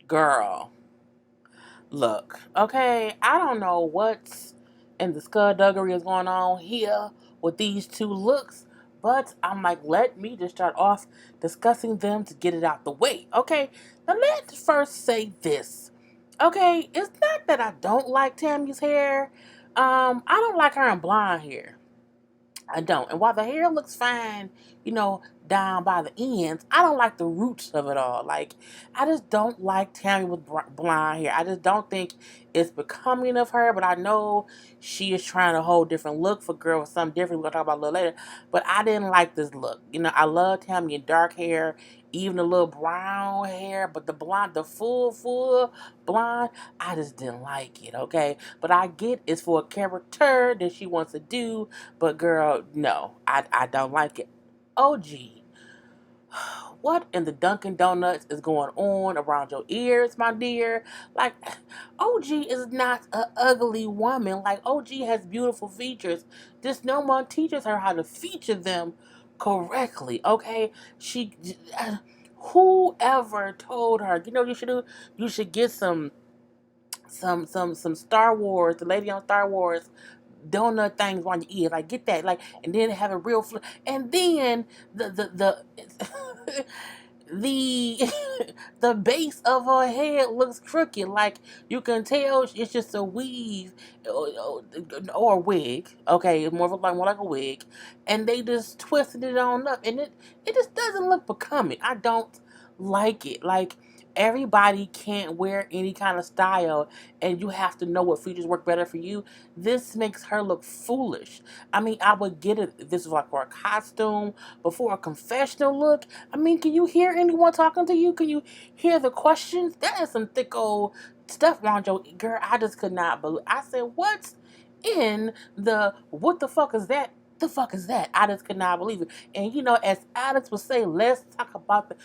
Girl, look, okay, I don't know what's in the skullduggery is going on here with these two looks, but I'm like, let me just start off discussing them to get it out the way, okay? Now, let's first say this, okay? It's not that I don't like Tammy's hair. I don't like her in blonde hair. I don't. And while the hair looks fine, down by the ends, I don't like the roots of it all. Like, I just don't like Tammy with blonde hair. I just don't think it's becoming of her, but I know she is trying a whole different look for girls, something different. We're going to talk about a little later. But I didn't like this look. I love Tammy in dark hair, even a little brown hair, but the blonde, the full blonde, I just didn't like it, okay? But I get it's for a character that she wants to do, but girl, no, I don't like it. OG, what in the Dunkin' Donuts is going on around your ears, my dear? Like, OG is not an ugly woman. Like, OG has beautiful features. Just no one teaches her how to feature them correctly, okay? Whoever told her, you should do? You should get some Star Wars, the lady on Star Wars donut things on your ears, like get that, like, and then have a real and then the the the base of her head looks crooked, like you can tell it's just a weave or a wig, okay, more like a wig, and they just twisted it on up, and it just doesn't look becoming. I don't like it. Like, everybody can't wear any kind of style, and you have to know what features work better for you. This makes her look foolish. I mean, I would get it if this was like for a costume, but for a confessional look, I mean, can you hear anyone talking to you? Can you hear the questions? That is some thick old stuff around your girl. I just could not believe. I said, what's in what the fuck is that? The fuck is that? I just could not believe it. And as Alex would say, let's talk about the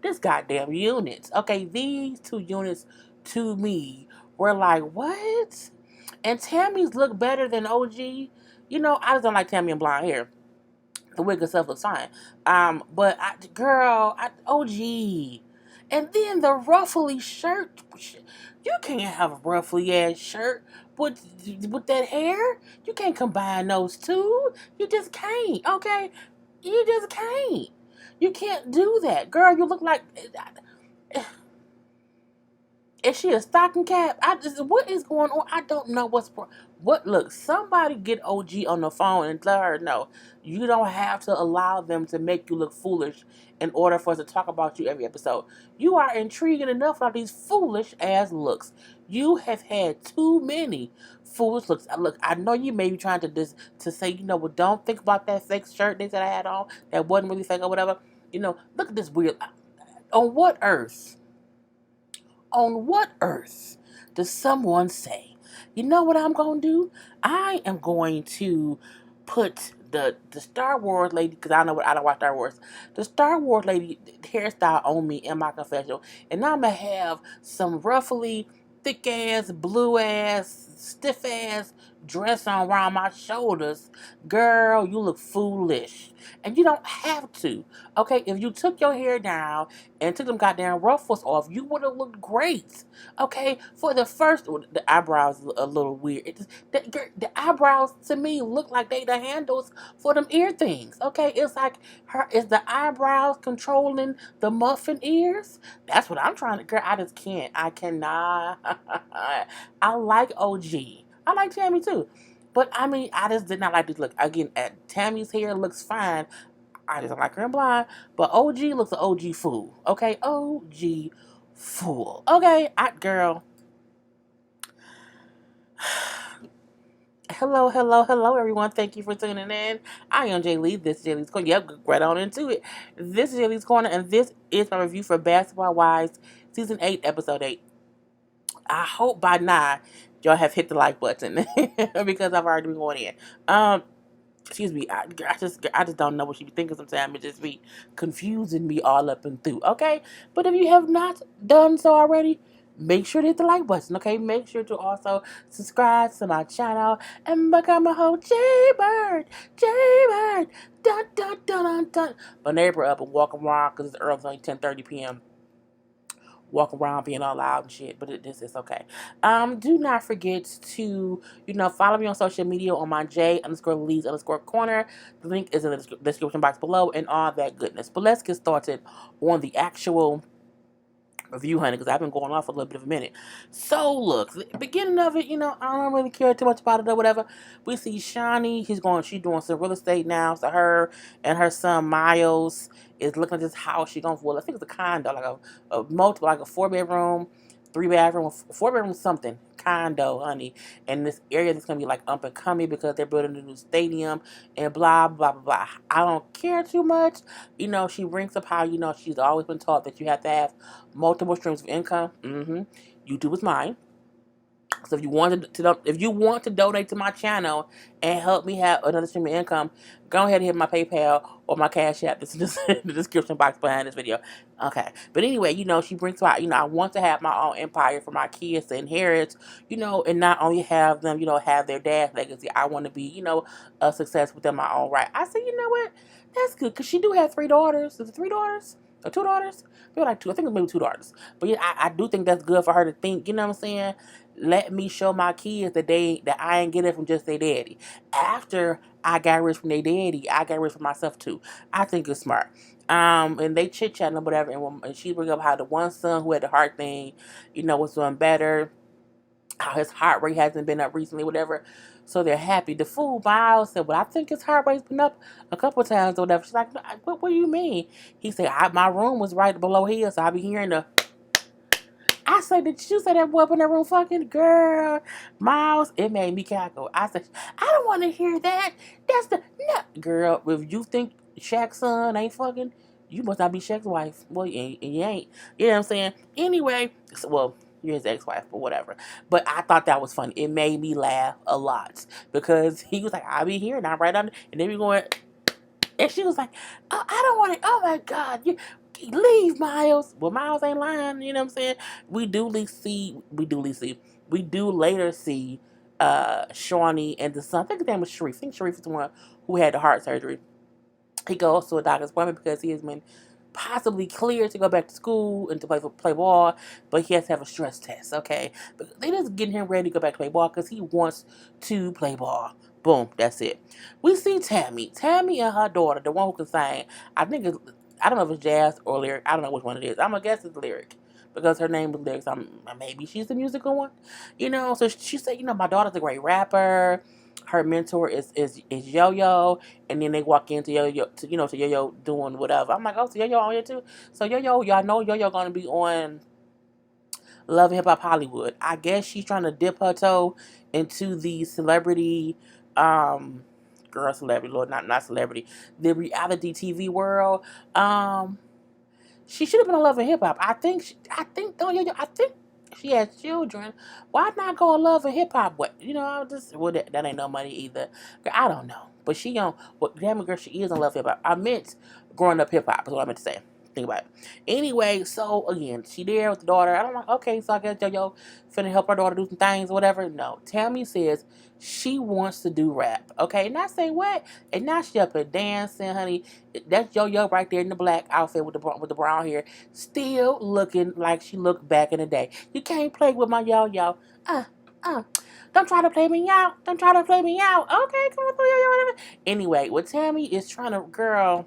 this goddamn units. Okay, these two units to me were like, what? And Tammy's look better than OG. I just don't like Tammy in blonde hair. The wig itself looks fine. OG. And then the ruffly shirt. You can't have a ruffly ass shirt with that hair. You can't combine those two. You just can't, okay? You just can't. You can't do that. Girl, you look like... Is she a stocking cap? What is going on? I don't know look, somebody get OG on the phone and let her know. You don't have to allow them to make you look foolish in order for us to talk about you every episode. You are intriguing enough about these foolish ass looks. You have had too many foolish looks. Look, I know you may be trying to say, well, don't think about that fake shirt they said I had on that wasn't really fake or whatever. Look at this weird. On what earth? On what earth does someone say, you know what I'm going to do? I am going to put the Star Wars lady, because I don't watch Star Wars, the Star Wars lady hairstyle on me in my confessional, and I'm going to have some roughly thick ass, blue ass, stiff ass dress on around my shoulders. Girl, you look foolish. And you don't have to. Okay, if you took your hair down and took them goddamn ruffles off, you would have looked great. Okay, for the first, the eyebrows a little weird. The eyebrows to me look like they the handles for them ear things. Okay, it's like is the eyebrows controlling the muffin ears? That's what I'm trying to. Girl, I just can't. I cannot. I like OG. I like Tammy too. But I mean, I just did not like this look. Again, Tammy's hair looks fine. I just don't like her in blonde. But OG looks an OG fool. Okay? OG fool. Okay? Girl. Hello, everyone. Thank you for tuning in. I am JayLee. This is JLeesCorner. Yep, right on into it. This is JLeesCorner, and this is my review for Basketball Wives Season 8, Episode 8. I hope by now y'all have hit the like button because I've already been going in. Excuse me, I just don't know what she be thinking sometimes. It just be confusing me all up and through, okay? But if you have not done so already, make sure to hit the like button, okay? Make sure to also subscribe to my channel and become a whole JayBird, dun dun dun dun dun. My neighbor up and walk around because it's early, it's only 10:30 p.m. walk around being all loud and shit. But this is okay. Do not forget to, follow me on social media on my J_Lees_Corner. The link is in the description box below and all that goodness. But let's get started on the actual review, honey, because I've been going off a little bit of a minute. So look, the beginning of it, I don't really care too much about it or whatever. We see Shawnee, she's doing some real estate now. So her and her son Miles is looking at this house. She's going for, I think it's a condo, like a multiple, like a 4-bedroom, 3-bathroom, 4-bedroom something condo, honey. And this area that's gonna be like up and coming because they're building a new stadium and blah blah blah blah. I don't care too much. She brings up how she's always been taught that you have to have multiple streams of income. YouTube is mine. So if you want to donate to my channel and help me have another stream of income, go ahead and hit my PayPal or my CashApp. This is in the description box behind this video. Okay, but anyway, she brings about, I want to have my own empire for my kids to inherit, and not only have them, have their dad's legacy. I want to be, a success within my own right. I said, you know what, that's good, because she do have 3 daughters. Is it 3 daughters? Or 2 daughters? I feel like 2. I think it's maybe 2 daughters. But yeah, I do think that's good for her to think. You know what I'm saying? Let me show my kids that I ain't get it from just their daddy. After I got rich from their daddy, I got rich for myself too. I think it's smart. And they chit chatting or whatever, and she bring up how the one son who had the heart thing, was doing better. How his heart rate hasn't been up recently, whatever. So they're happy. The fool Miles said, "Well, I think his heart rate's been up a couple of times or whatever." She's like, "What do you mean?" He said, "My room was right below his, so I be hearing the." I said, "Did you say that boy up in that room fucking?" Girl, Miles, it made me cackle. I said, "I don't want to hear that. That's the no." Girl, if you think Shaq's son ain't fucking, you must not be Shaq's wife. Well, you ain't. You know what I'm saying? Anyway, well, you're his ex-wife, but whatever. But I thought that was funny. It made me laugh a lot because he was like, "I'll be here, and I'm right under," and then we going. And she was like, "Oh, I don't want to." Oh my God, you leave, Miles. Well, Miles ain't lying. You know what I'm saying? We do later see Shawnee and the son. I think his name was Sharif. I think Sharif is the one who had the heart surgery. He goes to a doctor's appointment because he has been possibly cleared to go back to school and to play ball, but he has to have a stress test, okay? But they just getting him ready to go back to play ball because he wants to play ball. Boom, that's it. We see Tammy. Tammy and her daughter, the one who can sing. I don't know if it's jazz or lyric. I don't know which one it is. I'm going to guess it's lyric because her name is lyrics. Maybe she's the musical one. So she said, my daughter's a great rapper. Her mentor is Yo-Yo, and then they walk into Yo-Yo, to Yo-Yo doing whatever. I'm like, oh, so Yo-Yo on here too? So Yo-Yo, y'all know Yo-Yo gonna be on Love and Hip Hop Hollywood. I guess she's trying to dip her toe into the celebrity, celebrity, Lord, not celebrity, the reality TV world. She should have been on Love and Hip Hop. I think, I think she has children. Why not go on Love and Hip Hop? That ain't no money either. I don't know. But damn girl, she is on Love Hip Hop. I meant growing up hip hop is what I meant to say. Think about it. Anyway, so again, she there with the daughter. I'm like, okay, so I guess Yo finna help her daughter do some things or whatever. No, Tammy says she wants to do rap. Okay, and I say what? And now she up and dancing, honey. That's Yo right there in the black outfit with the brown hair, still looking like she looked back in the day. You can't play with my Yo. Don't try to play me out. Don't try to play me out. Okay, come on, Yo, whatever. Anyway, what Tammy is trying to, girl,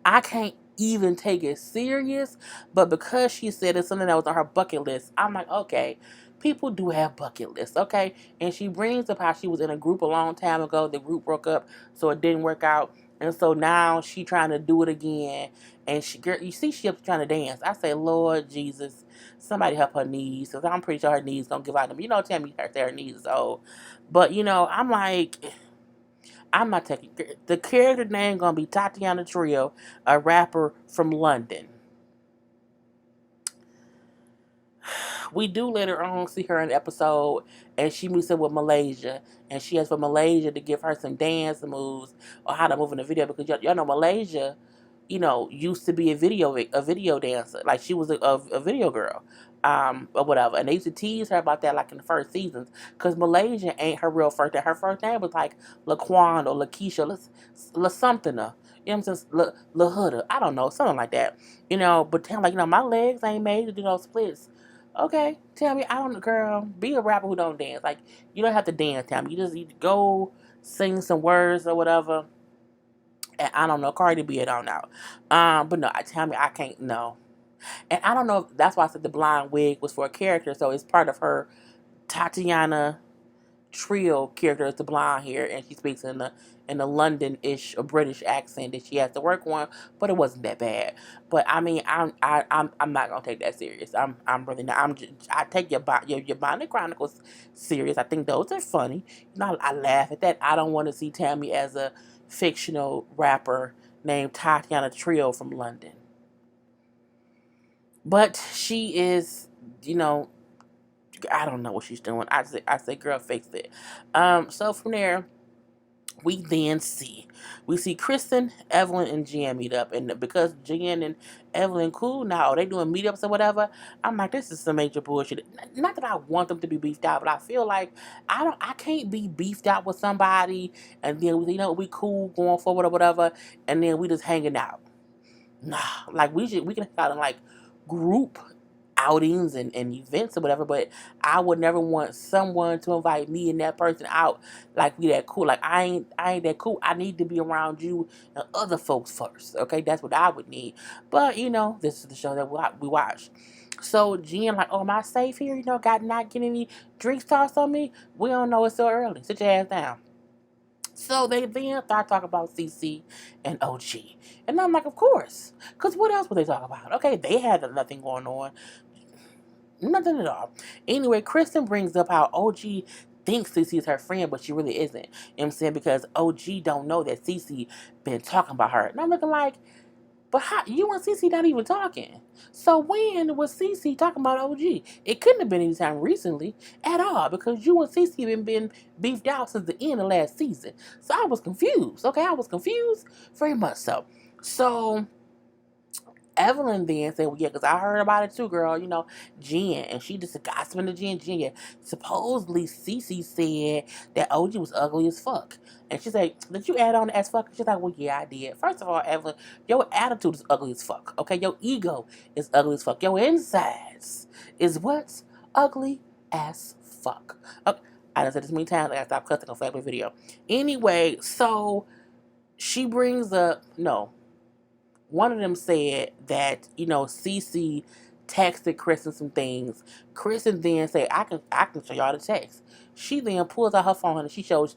I can't even take it serious, but because she said it's something that was on her bucket list, I'm like, okay, people do have bucket lists, okay? And she brings up how she was in a group a long time ago. The group broke up, so it didn't work out. And so now she trying to do it again. And girl, you see she up trying to dance. I say, Lord Jesus, somebody help her knees, because I'm pretty sure her knees don't give out them. Tammy, her knees is old. But, I'm like, I'm not taking the character name gonna be Tatiana Trio, a rapper from London. We do later on see her in the episode, and she meets up with Malaysia, and she has for Malaysia to give her some dance moves or how to move in the video, because y'all know Malaysia, used to be a video dancer, like she was a video girl, or whatever, and they used to tease her about that, like in the first seasons, because Malaysia ain't her real first name. Her first name was like Laquan or Lakeisha, La something. You know what I'm saying? La Huda. I don't know, something like that. But Tammy like, my legs ain't made to do no splits. Okay, Tammy, I don't, girl, be a rapper who don't dance. Like, you don't have to dance, Tammy. You just need to go sing some words or whatever. And I don't know, Cardi B, I don't know. But no, Tammy, I can't, no. And I don't know if that's why I said the blonde wig was for a character, so it's part of her Tatiana Trio character is the blonde hair, and she speaks in a London-ish or British accent that she has to work on, but it wasn't that bad. But I mean, I'm not gonna take that serious. I'm really not. I take your Bonnet Chronicles serious. I think those are funny. I laugh at that. I don't want to see Tammy as a fictional rapper named Tatiana Trio from London. But she is, I don't know what she's doing. I say, girl, fix it. So from there, we then see Kristen, Evelyn, and Jen meet up, and because Jen and Evelyn cool now, they doing meetups or whatever. I'm like, this is some major bullshit. Not that I want them to be beefed out, but I feel like I can't be beefed out with somebody, and then we cool going forward or whatever, and then we just hanging out. Nah, like we can have like group outings and events or whatever, but I would never want someone to invite me and that person out like we that cool. Like I ain't that cool. I need to be around you and other folks first. Okay, that's what I would need. But this is the show that we watch. So Jen like, oh, am I safe here? Got not getting any drinks tossed on me? We don't know, it's so early. Sit your ass down. So they then start talking about CC and OG. And I'm like, of course. Because what else would they talk about? Okay, they had nothing going on. Nothing at all. Anyway, Kristen brings up how OG thinks CC is her friend, but she really isn't. You know what I'm saying? Because OG don't know that CC been talking about her. And I'm looking like, but how, you and CC not even talking. So when was CC talking about OG? It couldn't have been anytime recently at all, because you and CC have been beefed out since the end of last season. So I was confused. Okay, I was confused very much so. So Evelyn then said, well, yeah, because I heard about it too, girl. Jen. And she just gossiping to Jen. Jen, yeah. Supposedly, Cece said that OG was ugly as fuck. And she said, did you add on as fuck? She's like, well, yeah, I did. First of all, Evelyn, your attitude is ugly as fuck. Okay? Your ego is ugly as fuck. Your insides is what's ugly as fuck. Okay. I done said this many times. I gotta stop cussing on family video. Anyway, so she brings up, no. One of them said that, Cece texted Kristen some things. Kristen then said, I can show y'all the text. She then pulls out her phone and she shows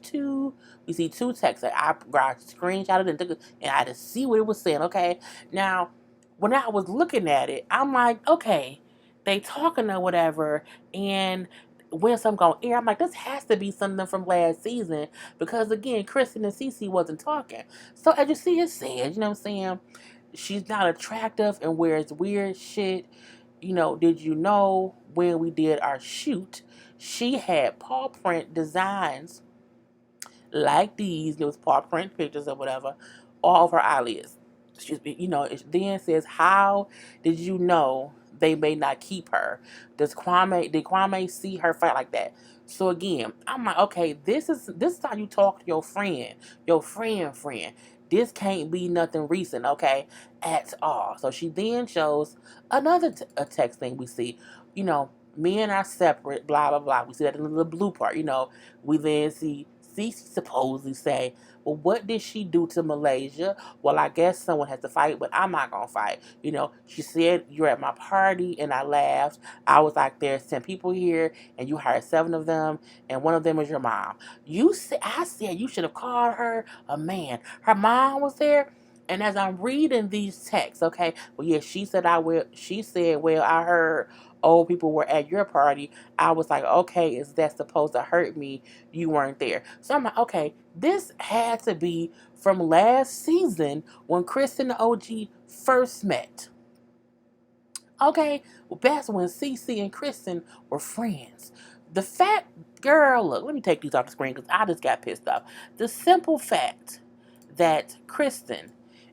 we see two texts. I screenshotted and took it, and I had to see what it was saying, okay? Now, when I was looking at it, I'm like, okay, they talking or whatever, and when something going air, I'm like, this has to be something from last season, because again, Kristen and Cece wasn't talking. So as you see it said, you know what I'm saying? She's not attractive and wears weird shit. Did you know when we did our shoot, she had paw print designs like these. It was paw print pictures or whatever, all of her eyelids. Excuse me. It then says, how did you know they may not keep her? Did Kwame see her fight like that? So again, I'm like, okay, this is how you talk to your friend, friend. This can't be nothing recent, okay, at all. So she then shows another a text thing we see. Men are separate, blah, blah, blah. We see that in the blue part. We then see Cece supposedly say, well, what did she do to Malaysia? Well, I guess someone has to fight, but I'm not going to fight. She said, you're at my party, and I laughed. I was like, there's 10 people here, and you hired 7 of them, and one of them is your mom. I said you should have called her a man. Her mom was there. And as I'm reading these texts, okay, well, yeah, she said, well, I heard old people were at your party. I was like, okay, is that supposed to hurt me? You weren't there. So I'm like, okay, this had to be from last season when Kristen and OG first met. Okay, well, that's when CC and Kristen were friends. The fact, girl, look, let me take these off the screen because I just got pissed off. The simple fact that Kristen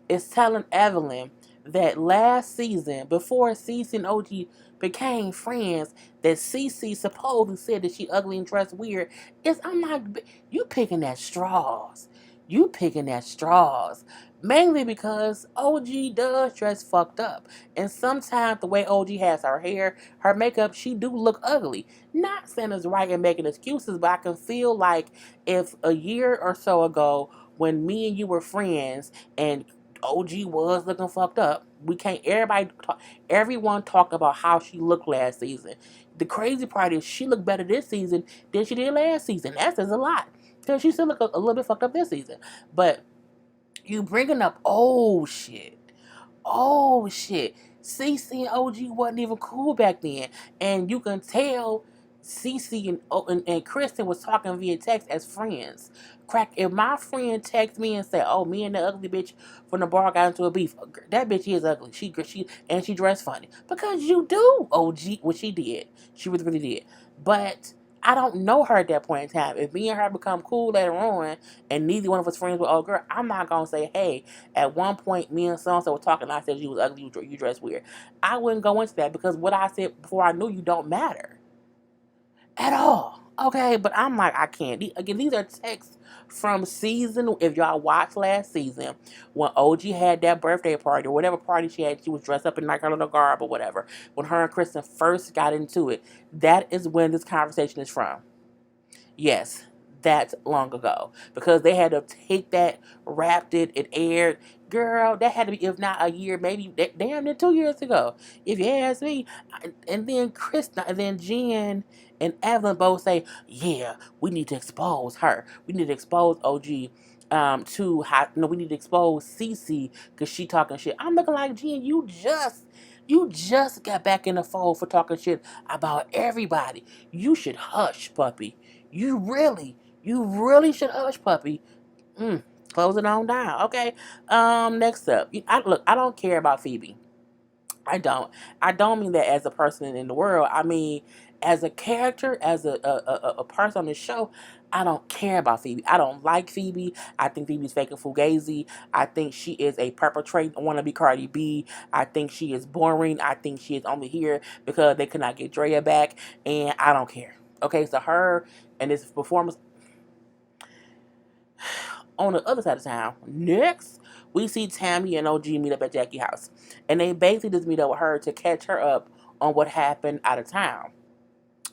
is telling Evelyn that last season, before Cece and OG became friends, that Cece supposedly said that she ugly and dressed weird, I'm like, you picking at straws. You picking at straws. Mainly because OG does dress fucked up. And sometimes the way OG has her hair, her makeup, she do look ugly. Not saying it's right and making excuses, but I can feel like if a year or so ago, when me and you were friends and OG was looking fucked up, we can't, everyone talked about how she looked last season. The crazy part is she looked better this season than she did last season. That says a lot. Because she still look a little bit fucked up this season. But you bringing up old shit. Oh shit. CC and OG wasn't even cool back then. And you can tell CC and Kristen was talking via text as friends. Crack, if my friend text me and say, "Oh, me and the ugly bitch from the bar got into a beef," that bitch is ugly. She dressed funny. Because you do, OG, what she did. She really did. But I don't know her at that point in time. If me and her become cool later on and neither one of us friends with old girl, I'm not gonna say, "Hey, at one point, me and so-and-so were talking, and I said you was ugly, you dressed weird." I wouldn't go into that because what I said before I knew you don't matter at all. Okay, but I'm like, I can't. Again, these are texts from season, if y'all watched last season, when OG had that birthday party or whatever party she had, she was dressed up in like her little garb or whatever. When her and Kristen first got into it, that is when this conversation is from. Yes, that's long ago. Because they had to take that, wrapped it aired. Girl, that had to be, if not a year, maybe damn near 2 years ago. If you ask me. And then Krista, and then Jen and Evelyn both say, yeah, we need to expose her. We need to expose OG to how, we need to expose Cece because she talking shit. I'm looking like, Jen, you just got back in the fold for talking shit about everybody. You should hush, puppy. You really should hush, puppy. Mm, close it on down. Okay. Next up. Look, I don't care about Phoebe. I don't. I don't mean that as a person in the world. I mean, as a character, as a person on the show, I don't care about Phoebe. I don't like Phoebe. I think Phoebe's fake and fugazi. I think she is a perpetrate wannabe Cardi B. I think she is boring. I think she is only here because they could not get Drea back, and I don't care. Okay, so her and this performance on the other side of town. Next, we see Tammy and OG meet up at Jackie's house. And they basically just meet up with her to catch her up on what happened out of town.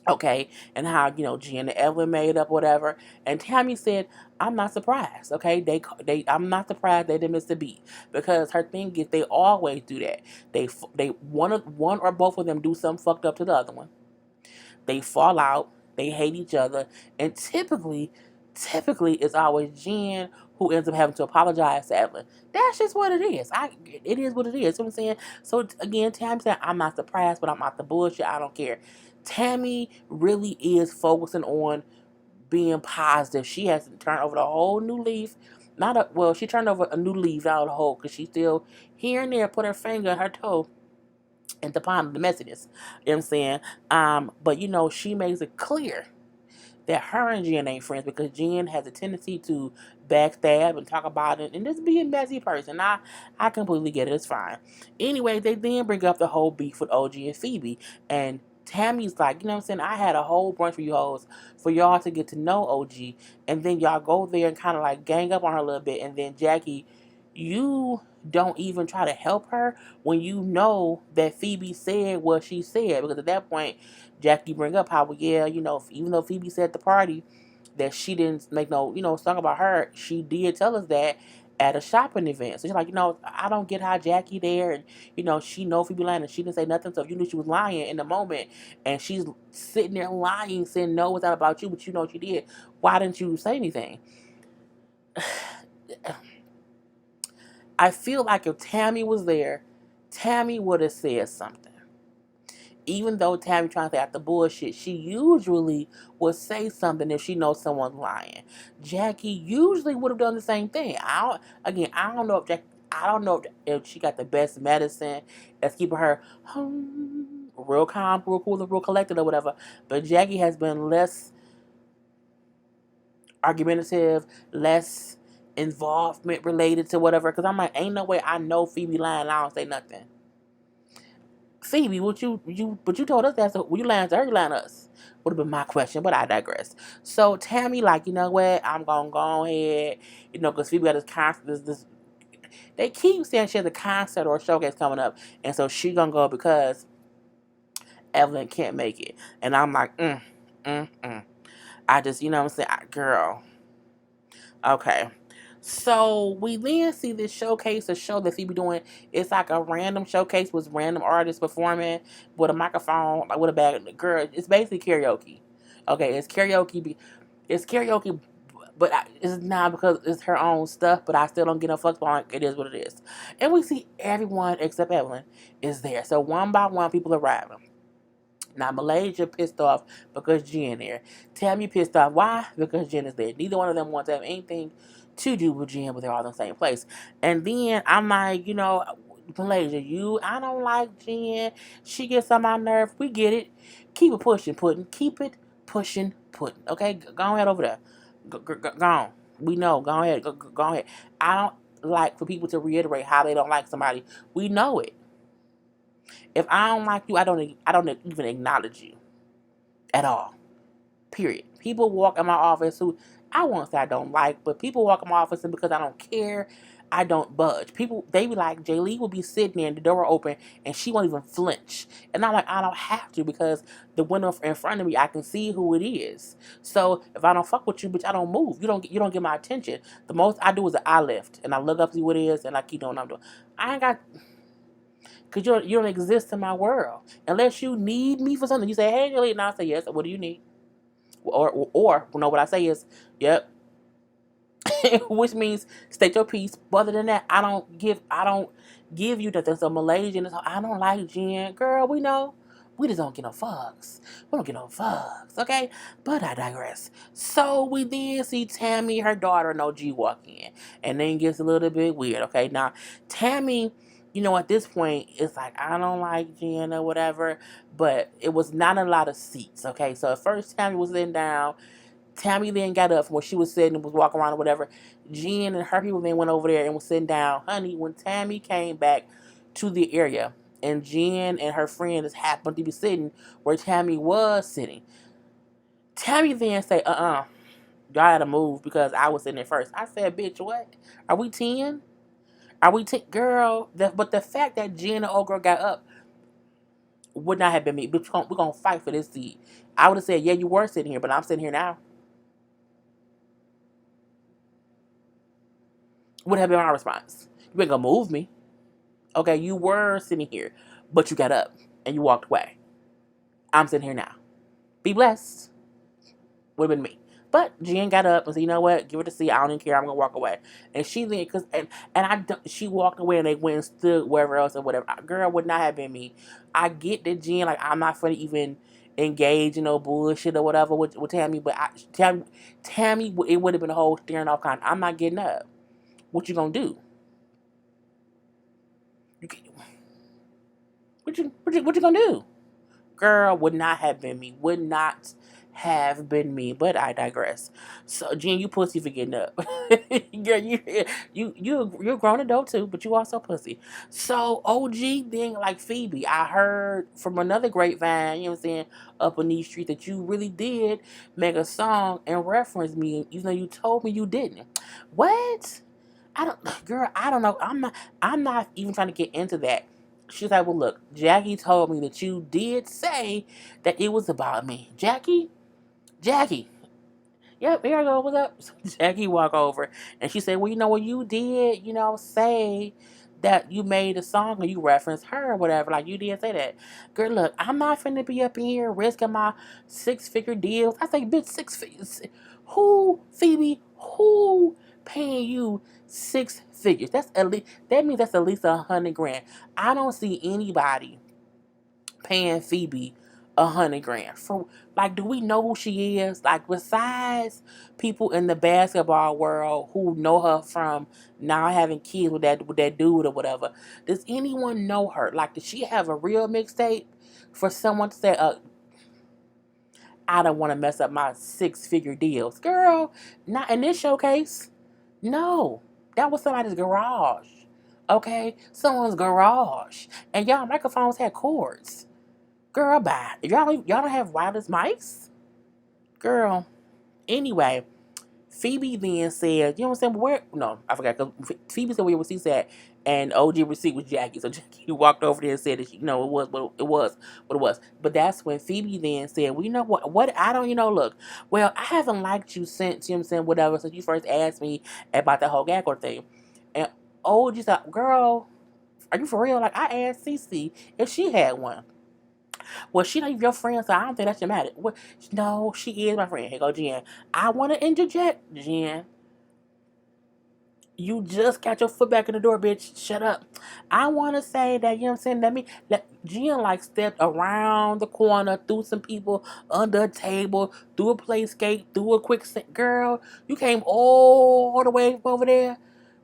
Okay, and how, G and Evelyn made up, whatever. And Tammy said, I'm not surprised, okay? I'm not surprised they didn't miss a beat. Because her thing is, they always do that. One or both of them do something fucked up to the other one. They fall out, they hate each other, and typically it's always Jen who ends up having to apologize to Evelyn. That's just what it is. It is what it is. You know what I'm saying? So again, Tammy said, I'm not surprised, but I'm not the bullshit. I don't care. Tammy really is focusing on being positive. She has to turn over the whole new leaf. She turned over a new leaf out of the hole because she's still here and there, put her finger on her toe and the pond of the messiness. You know what I'm saying? But she makes it clear that her and Jen ain't friends because Jen has a tendency to backstab and talk about it and just be a messy person. I completely get it. It's fine. Anyway, they then bring up the whole beef with OG and Phoebe. And Tammy's like, you know what I'm saying? I had a whole bunch for you hoes for y'all to get to know OG. And then y'all go there and kind of like gang up on her a little bit. And then Jackie, you don't even try to help her when you know that Phoebe said what she said. Because at that point, Jackie bring up how, well, yeah, even though Phoebe said at the party that she didn't make no, song about her, she did tell us that at a shopping event. So she's like, I don't get how Jackie there, and, she know Phoebe lying, and she didn't say nothing, so if you knew she was lying in the moment, and she's sitting there lying, saying, no, it's not about you, but you know she did, why didn't you say anything? I feel like if Tammy was there, Tammy would have said something. Even though Tammy trying to say out the bullshit, she usually would say something if she knows someone's lying. Jackie usually would have done the same thing. I don't know if she got the best medicine that's keeping her real calm, real cool, real collected or whatever. But Jackie has been less argumentative, less involvement related to whatever. Because I'm like, ain't no way I know Phoebe lying and I don't say nothing. Phoebe, but you told us that, so you lying to her, you lying to us. would have been my question, but I digress. So Tammy, like, you know what? I'm gonna go ahead, because Phoebe got this concert. This they keep saying she has a concert or a showcase coming up, and so she gonna go because Evelyn can't make it. And I'm like, mm, mm. I just, what I'm saying, girl. Okay. So we then see this showcase, a show that Phoebe doing. It's like a random showcase with random artists performing with a microphone, like with a bag. Girl, it's basically karaoke. Okay, it's karaoke. It's karaoke, but it's not because it's her own stuff. But I still don't get no fucks on it. It is what it is. And we see everyone except Evelyn is there. So one by one, people arriving. Now, Malaysia pissed off because Jen there. Tammy pissed off. Why? Because Jen is there. Neither one of them wants to have anything to do with Jen, but they're all in the same place. And then I'm like, Malaysia, I don't like Jen. She gets on my nerve. We get it. Keep it pushing, pudding. Keep it pushing, pudding. Okay? Go ahead over there. Go on. We know. Go ahead. Go ahead. I don't like for people to reiterate how they don't like somebody. We know it. If I don't like you, I don't even acknowledge you at all. Period. People walk in my office who I won't say I don't like, but people walk in my office and because I don't care, I don't budge. People, they be like, Jaylee will be sitting there and the door will open and she won't even flinch. And I'm like, I don't have to because the window in front of me, I can see who it is. So if I don't fuck with you, bitch, I don't move. You don't get my attention. The most I do is an eye lift and I look up, see what it is, and I keep doing what I'm doing. I ain't got. Because you don't exist in my world. Unless you need me for something. You say, hey, Julie, and I say, yes. What do you need? Or what I say is, yep. Which means state your piece. But other than that, I don't give you that there's a Malaysian. I don't like Jen. Girl, we know. We just don't get no fucks. We don't get no fucks, okay? But I digress. So we then see Tammy, her daughter, and OG walk in. And then it gets a little bit weird, okay? Now, Tammy, at this point, it's like, I don't like Jen or whatever. But it was not a lot of seats, okay? So at first, Tammy was sitting down. Tammy then got up from where she was sitting and was walking around or whatever. Jen and her people then went over there and was sitting down. Honey, when Tammy came back to the area and Jen and her friend just happened to be sitting where Tammy was sitting, Tammy then say, y'all gotta move because I was sitting there first. I said, bitch, what? Are we 10? Are we 10? Girl, but the fact that Jen and old girl got up would not have been me. We're gonna fight for this seat. I would have said, yeah, you were sitting here, but I'm sitting here now. Would have been my response. You ain't gonna move me. Okay, you were sitting here, but you got up and you walked away. I'm sitting here now. Be blessed. Would have been me. But Jen got up and said, you know what? Give her the seat. I don't even care. I'm gonna walk away. And she then, she walked away and they went and stood wherever else or whatever. Girl, would not have been me. I get that Jen, like, I'm not gonna even engage in no bullshit or whatever with Tammy, but Tammy, it would have been a whole staring off kind. I'm not getting up. What you gonna do? You can't, what you gonna do? Girl, would not have been me. Would not have been me. But I digress. So Jen, you pussy for getting up. Girl, you're a grown adult too, but you also pussy. So OG then like Phoebe, I heard from another grapevine, you know what I'm saying, up on these streets that you really did make a song and reference me, even though you told me you didn't. What? I don't know. I'm not even trying to get into that. She's like, well, look, Jackie told me that you did say that it was about me. Jackie. Yep, here I go. What's up? So Jackie walk over and she said, well, you know what, you did, say that you made a song or you referenced her or whatever. Like, you did say that. Girl, look, I'm not finna be up in here risking my 6-figure deals. I say, bitch, 6 figures. Who, Phoebe, who paying you 6 figures? That means that's at least 100 grand. I don't see anybody paying Phoebe 100 grand for, like, do we know who she is? Like, besides people in the basketball world who know her from now having kids with that dude or whatever, does anyone know her? Like, does she have a real mixtape for someone to say, I don't want to mess up my 6-figure deals? Girl, not in this showcase. No, that was somebody's garage. Okay, someone's garage, and y'all microphones had cords. Girl, bye. Y'all don't have wireless mics? Girl. Anyway, Phoebe then said, you know what I'm saying? Where? No, I forgot. Because Phoebe said where receipt at, and OG receipt was Jackie. So Jackie walked over there and said that, it was what it was. What it was. But that's when Phoebe then said, well, you know what? What? I don't, look. Well, I haven't liked you since, you know what I'm saying, whatever, since you first asked me about the whole gag order thing. And OG said, girl, are you for real? Like, I asked Cece if she had one. Well, she not even your friend, so I don't think that should matter. Well, no, she is my friend. Here go Jen. I want to interject, Jen. You just got your foot back in the door, bitch. Shut up. I want to say that, you know what I'm saying? Let Jen like stepped around the corner, through some people, under a table, through a playscape, through a girl, you came all the way over there.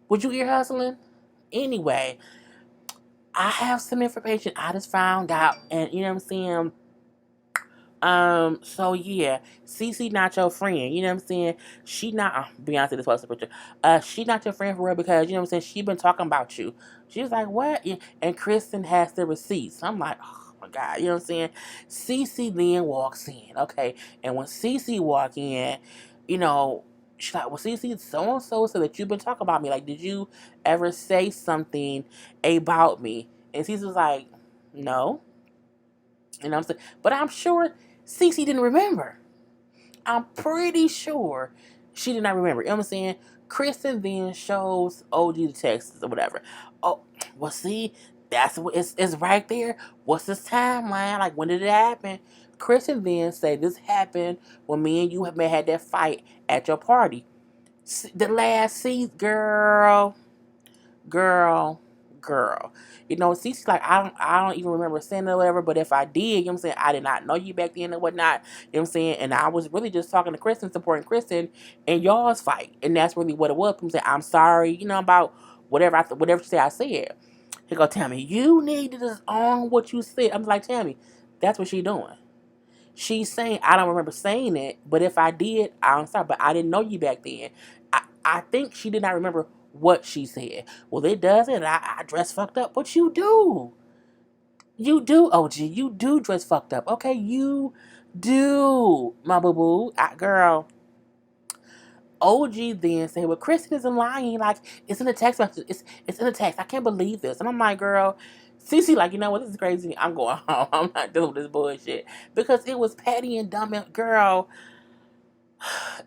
Was you ear hustling? Anyway, I have some information I just found out, and you know what I'm saying? So yeah, Cece not your friend, you know what I'm saying? She not, Beyonce this posted picture. She not your friend for real because, you know what I'm saying, she been talking about you. She was like, what? Yeah. And Kristen has the receipts. I'm like, oh my God, you know what I'm saying? Cece then walks in, okay? And when Cece walk in, you know, she's like, well, Cece, so-and-so said that you've been talking about me. Like, did you ever say something about me? And Cece was like, no. And I'm saying, but I'm sure Cece didn't remember. I'm pretty sure she did not remember. You know what I'm saying? Kristen then shows OG the text or whatever. Oh, well, see, that's what it's right there. What's this timeline? Like, when did it happen? Kristen then say this happened when me and you had that fight at your party. The last season, girl, girl. You know, Cece's like, I don't even remember saying it or whatever, but if I did, you know what I'm saying, I did not know you back then and whatnot, you know what I'm saying, and I was really just talking to Kristen, supporting Kristen in y'all's fight, and that's really what it was. I'm saying, I'm sorry, about whatever she said, I said. He go, Tammy, you need to just own what you said. I'm like, Tammy, that's what she doing. She's saying, I don't remember saying it, but if I did, I'm sorry, but I didn't know you back then. I think she did not remember what she said. Well, it doesn't. I dress fucked up, but you do. You do, OG. You do dress fucked up. Okay, you do, my boo boo. Girl, OG then said, well, Kristen isn't lying. Like, it's in the text message. It's in the text. I can't believe this. And I'm like, girl, Cece, like, you know what? This is crazy. I'm going home. I'm not dealing with this bullshit. Because it was petty and dumb. Girl,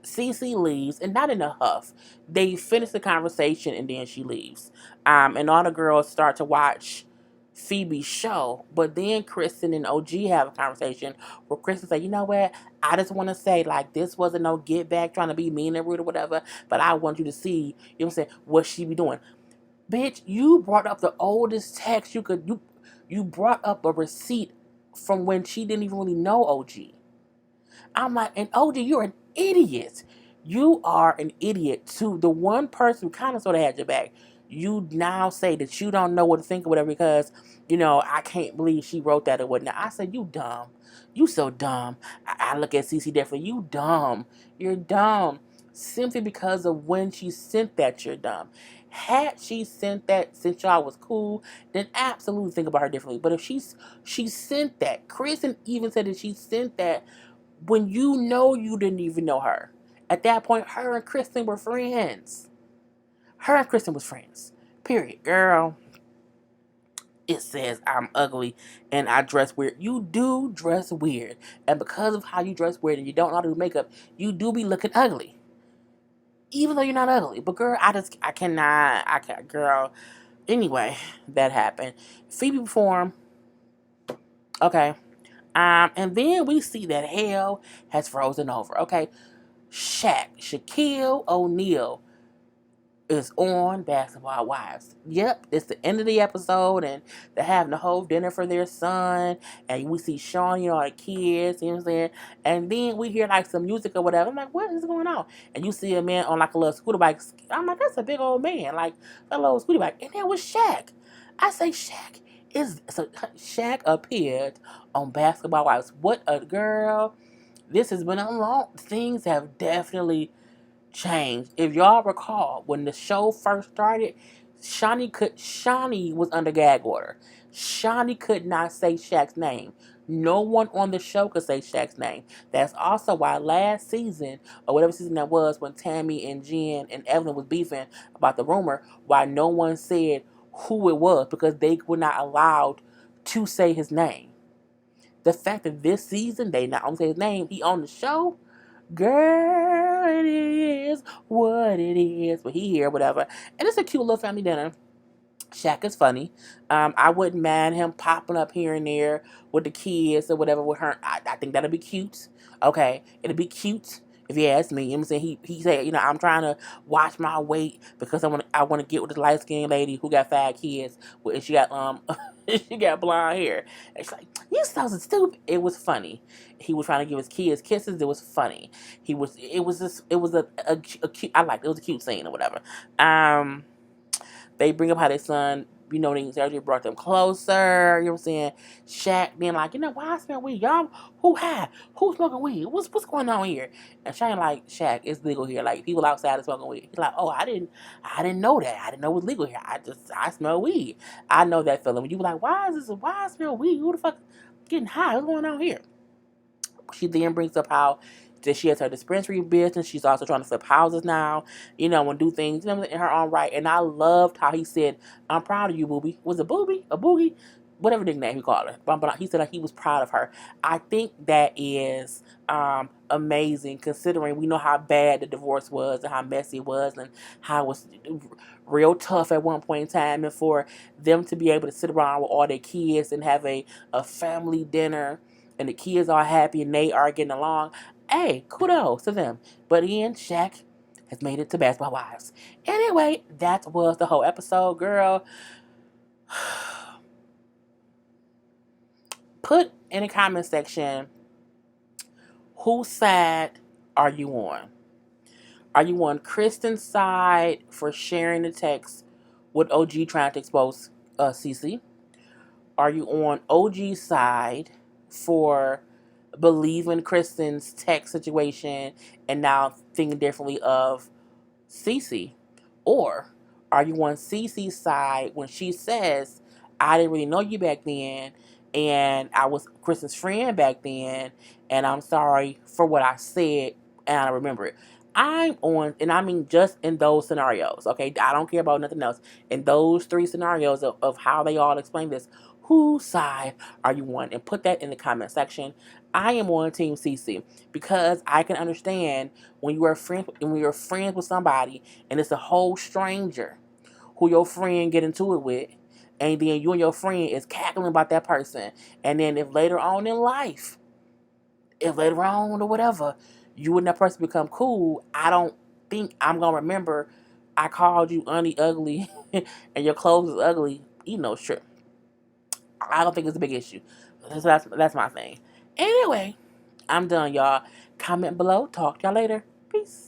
Cece leaves, and not in a huff. They finish the conversation, and then she leaves. And all the girls start to watch Phoebe's show, but then Kristen and OG have a conversation where Kristen say, you know what? I just want to say, like, this wasn't no get back trying to be mean and rude or whatever, but I want you to see, you know what I'm saying, what she be doing. Bitch, you brought up the oldest text you brought up a receipt from when she didn't even really know OG. I'm like, and OG, you're an idiot. You are an idiot to the one person who kind of sort of had your back. You now say that you don't know what to think or whatever because, I can't believe she wrote that or whatnot. I said, you dumb. You so dumb. I look at CC different. You dumb. You're dumb. Simply because of when she sent that, you're dumb. Had she sent that since y'all was cool, then absolutely think about her differently. But if she sent that, Kristen even said that she sent that when you didn't even know her. At that point, her and Kristen were friends. Her and Kristen was friends. Period. Girl, it says I'm ugly and I dress weird. You do dress weird. And because of how you dress weird and you don't know how to do makeup, you do be looking ugly. Even though you're not ugly. But girl, I can't, girl. Anyway, that happened. Phoebe performed. Okay. And then we see that hell has frozen over. Okay. Shaquille O'Neal is on Basketball Wives. Yep, it's the end of the episode, and they're having the whole dinner for their son, and we see Shawnee and all the kids, you know what I'm saying? And then we hear like some music or whatever. I'm like, what is going on? And you see a man on like a little scooter bike. I'm like, that's a big old man, like a little scooter bike. And there was Shaq. I say, Shaq appeared on Basketball Wives. What a girl. This has been a long, things have definitely changed. If y'all recall, when the show first started, Shawnee was under gag order. Shawnee could not say Shaq's name. No one on the show could say Shaq's name. That's also why last season, or whatever season that was, when Tammy and Jen and Evelyn was beefing about the rumor, why no one said who it was, because they were not allowed to say his name. The fact that this season they not only say his name, he on the show, girl, it is what it is. But he here, whatever. And it's a cute little family dinner. Shaq is funny. I wouldn't mind him popping up here and there with the kids or whatever with her. I think that'll be cute. Okay, it'll be cute if you ask me. You know what I'm saying? He said, I'm trying to watch my weight because I want to get with the light skinned lady who got 5 kids. And she got she got blonde hair. And she's like, you so stupid. It was funny. He was trying to give his kids kisses. It was funny. It was a cute. I liked it. It was a cute scene or whatever. They bring up how their son, the surgery brought them closer. You know what I'm saying? Shaq being like, why I smell weed? Y'all, who high? Who's smoking weed? What's going on here? And Shaq like, Shaq, it's legal here. Like, people outside are smoking weed. He's like, oh, I didn't know that. I didn't know it was legal here. I smell weed. I know that feeling. When you were like, why I smell weed? Who the fuck getting high? What's going on here? She then brings up how that she has her dispensary business. She's also trying to flip houses now, and do things, in her own right. And I loved how he said, I'm proud of you, booby. Was it booby? A boogie? Whatever nickname he called her. But he said that he was proud of her. I think that is amazing, considering we know how bad the divorce was and how messy it was and how it was real tough at one point in time. And for them to be able to sit around with all their kids and have a family dinner and the kids are happy and they are getting along, hey, kudos to them. But again, Shaq has made it to Basketball Wives. Anyway, that was the whole episode, girl. Put in the comment section, whose side are you on? Are you on Kristen's side for sharing the text with OG trying to expose Cece? Are you on OG's side for believing Kristen's text situation and now thinking differently of Cece? Or are you on Cece's side when she says, I didn't really know you back then, and I was Kristen's friend back then, and I'm sorry for what I said, and I remember it? I'm on, and I mean just in those scenarios, okay? I don't care about nothing else. In those 3 scenarios of how they all explain this, whose side are you on? And put that in the comment section. I am on Team CC because I can understand when you are friends with somebody and it's a whole stranger who your friend get into it with, and then you and your friend is cackling about that person, and then if later on in life, if later on or whatever, you and that person become cool, I don't think I'm gonna remember I called you ugly and your clothes is ugly eating those shrimp. I don't think it's a big issue. So that's my thing. Anyway, I'm done, y'all. Comment below. Talk to y'all later. Peace.